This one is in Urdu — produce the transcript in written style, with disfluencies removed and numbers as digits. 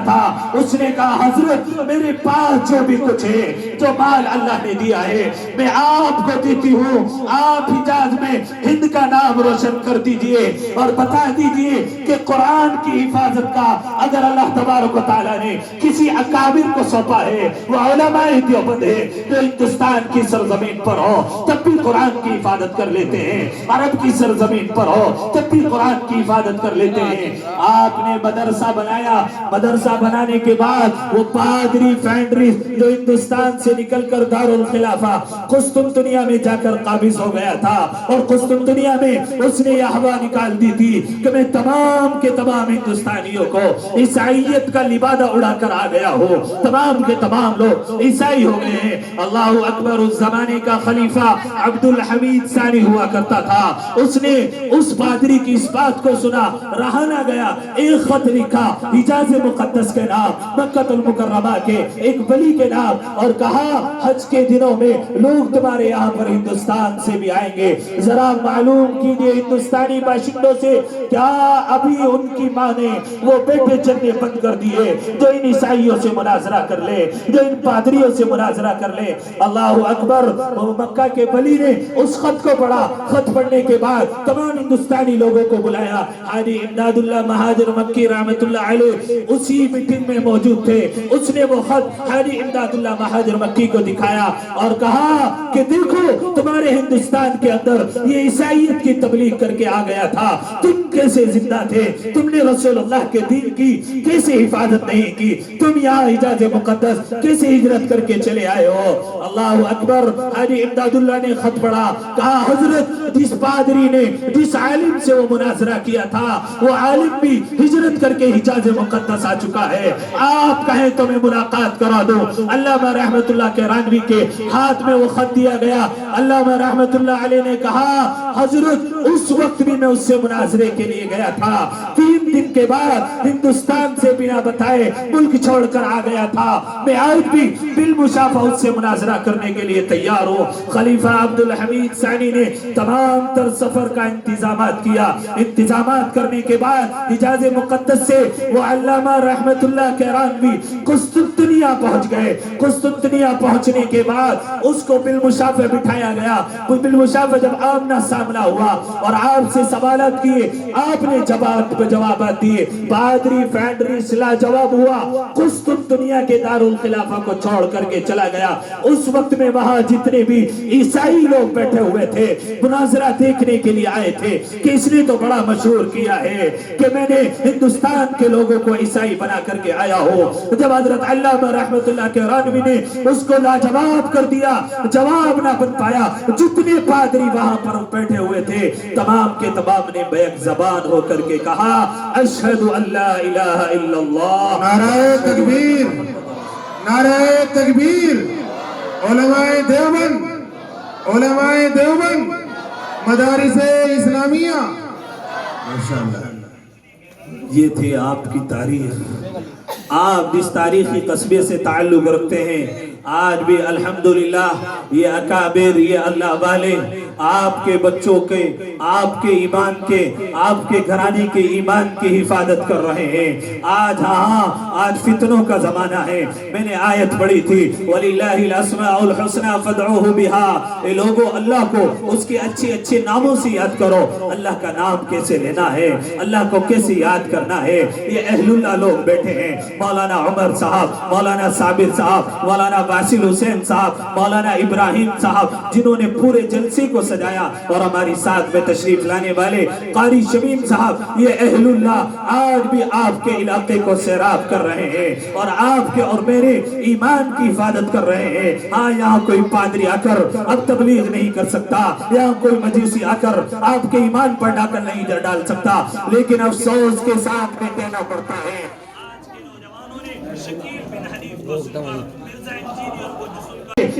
تھا، اس نے کہا حضرت میرے پاس جو بھی کچھ ہے، جو مال اللہ نے دیا ہے، میں آپ کو دیتی ہوں، آپ حجاز میں ہند کا نام روشن کر دیجئے اور بتا دیجئے کہ قرآن کی حفاظت کا اگر اللہ تبارک و تعالیٰ نے کسی اکابر کو سونپا ہے، وہ علماء دیوبند ہے جو ہندوستان کی سرزمین پر ہو تب بھی قرآن کی حفاظت کر لیتے ہیں، عرب کی سرزمین پر ہو تب بھی قرآن کی حفاظت کر لیتے ہیں۔ آپ نے مدرسہ بنایا، مدرسہ بنانے کے بعد وہ پادری فینڈریس جو ہندوستان سے نکل کر دارالخلافہ قسطنطنیہ میں جا کر قابض ہو گیا تھا، اور قسطنطنیہ میں اس نے یہ ہوا نکال دی تھی کہ میں تمام کے تمام ہندوستانیوں کو عیسائیت کا لبادہ اڑا کر آ گیا ہو، تمام کے تمام لوگ عیسائی ہو گئے ہیں۔ اللہ اکبر۔ اس زمانے کا خلیفہ عبدالحمید ثانی ہوا کرتا تھا، اس نے اس پادری کی اس بات کو سنا، رہا نہ گیا، ایک خط لکھا حجاز مقدس کے نام، مکہ المکرمہ کے ایک ولی کے نام، اور کہا حج کے دنوں میں لوگ تمہارے یہاں پر ہندوستان سے بھی آئیں گے، ذرا معلوم کیجئے ہندوستانی باشندوں سے کیا ابھی ان کی ماں نے وہ بیٹے چلنے بند کر دیے جو ان عیسائیوں سے مناظرہ کر لے، جو ان پادریوں سے مناظرہ کر لے۔ اللہ اکبر۔ مکہ کے ولی نے اس خط کو پڑھا، خط پڑھنے کے بعد تمام ہندوستانی لوگوں کو بلایا، حاجی امداد اللہ مہاجر مکی رحمت اللہ علیہ اسی میٹنگ میں موجود تھے، اس نے وہ خط حاجی امداد اللہ مہاجر مکی کو دکھایا اور کہا کہ دیکھو تمہارے ہندوستان کے اندر یہ عیسائیت کی تبلیغ کر کے آ گیا تھا، تم کیسے زندہ تھے، تم نے رسول اللہ کے دین کی کیسے حفاظت نہیں کی، تم یہاں حجاز مقدس کیسے ہجرت کر کے چلے آئے ہو۔ اللہ اکبر۔ حاجی امداد اللہ نے خط پڑھا، کہا حضرت جس پادری نے جس عالم سے وہ مناظرہ کیا تھا وہ عالم بھی ہجرت کر کے حجاز مقدس آ چکا ہے، آپ کہیں تو میں ملاقات کرا دوں۔ علامہ رحمت اللہ کیرانوی کے ہاتھ میں وہ خط دیا گیا، علامہ رحمت اللہ علیہ نے کہا حضرت اس وقت بھی میں اس سے مناظرے کے لیے گیا تھا، 3 دن کے بعد ہندوستان سے بنا بتائے ملک چھوڑ کر آ گیا تھا، میں آج بھی بالمشافہ اس سے مناظرہ کرنے کے لیے تیار ہوں۔ خلیفہ عبدالحمید ثانی نے تمام تر سفر کا انتظامات کیا، انتظامات کرنے کے بعد حجاز مقدس سے وہ علامہ رحمت اللہ کیرانوی قسطنطنیہ پہنچ گئے۔ قسطنطنیہ پہنچنے کے بعد اس کو بالمشافہ بٹھایا گیا، بالمشافہ جب آمنا سامنا ہوا اور آپ سے سوالات کیے، آپ نے جوابات دیے، پادری فینڈریس لا جواب ہوا، قسطنطنیہ کے دارالخلافہ کو چھوڑ کر کے چلا گیا۔ اس وقت میں وہاں جتنے بھی عیسائی لوگ بیٹھے ہوئے تھے مناظرہ دیکھنے کے لیے آئے تھے کہ اس نے تو بڑا مشہور کیا ہے کہ میں نے ہندوستان کے لوگوں کو عیسائی بنا کر کے آیا ہو۔ جب حضرت علامہ رحمت اللہ کیرانوی نے اس کو لاجواب کر دیا، جواب نہ بن پایا، جتنے پادری وہاں پر بیٹھے ہوئے تھے تمام کے تمام نے بیک زبان ہو کر کے کہا اشہد ان لا الہ الا اللہ۔ نعرہ تکبیر، نعرہ تکبیر۔ علماء دیوبند، علماء دیوبند، مدارس اسلامیہ، ماشاءاللہ۔ یہ تھی آپ کی تاریخ، آپ جس تاریخی قصبے سے تعلق رکھتے ہیں، آج بھی الحمدللہ یہ اکابر، یہ اللہ والے آپ کے بچوں کے، آپ کے ایمان کے، آپ کے گھرانے کے ایمان کی حفاظت کر رہے ہیں۔ آج آج فتنوں کا زمانہ ہے، میں نے آیت پڑھی تھی وَلِلَّهِ الْأَسْمَاءُ الْحُسْنَى فَادْعُوهُ بِهَا، اے لوگو اللہ کو اس کے اچھے اچھے ناموں سے یاد کرو۔ اللہ کا نام کیسے لینا ہے، اللہ کو کیسے یاد کرنا ہے، یہ اہل اللہ لوگ بیٹھے ہیں، مولانا عمر صاحب، مولانا صابر صاحب، مولانا باسل حسین صاحب، مولانا ابراہیم صاحب، جنہوں نے پورے جلسے کو سجایا، اور ہماری ساتھ میں تشریف لانے والے قاری شمیم صاحب، یہ اہل اللہ آج بھی آپ کے علاقے کو سیراب کر رہے ہیں اور آپ کے اور میرے ایمان کی حفاظت کر رہے ہیں۔ ہاں یہاں کوئی پادری آ کر اب تبلیغ نہیں کر سکتا، یہاں کوئی مجوسی آ کر آپ کے ایمان پر ڈاکر نہیں ڈال سکتا، لیکن افسوس کے ساتھ میں کہنا پڑتا ہے آج کے نوجوانوں نے شکیل بن حنیف کو سنا، مرزا انجینئر کو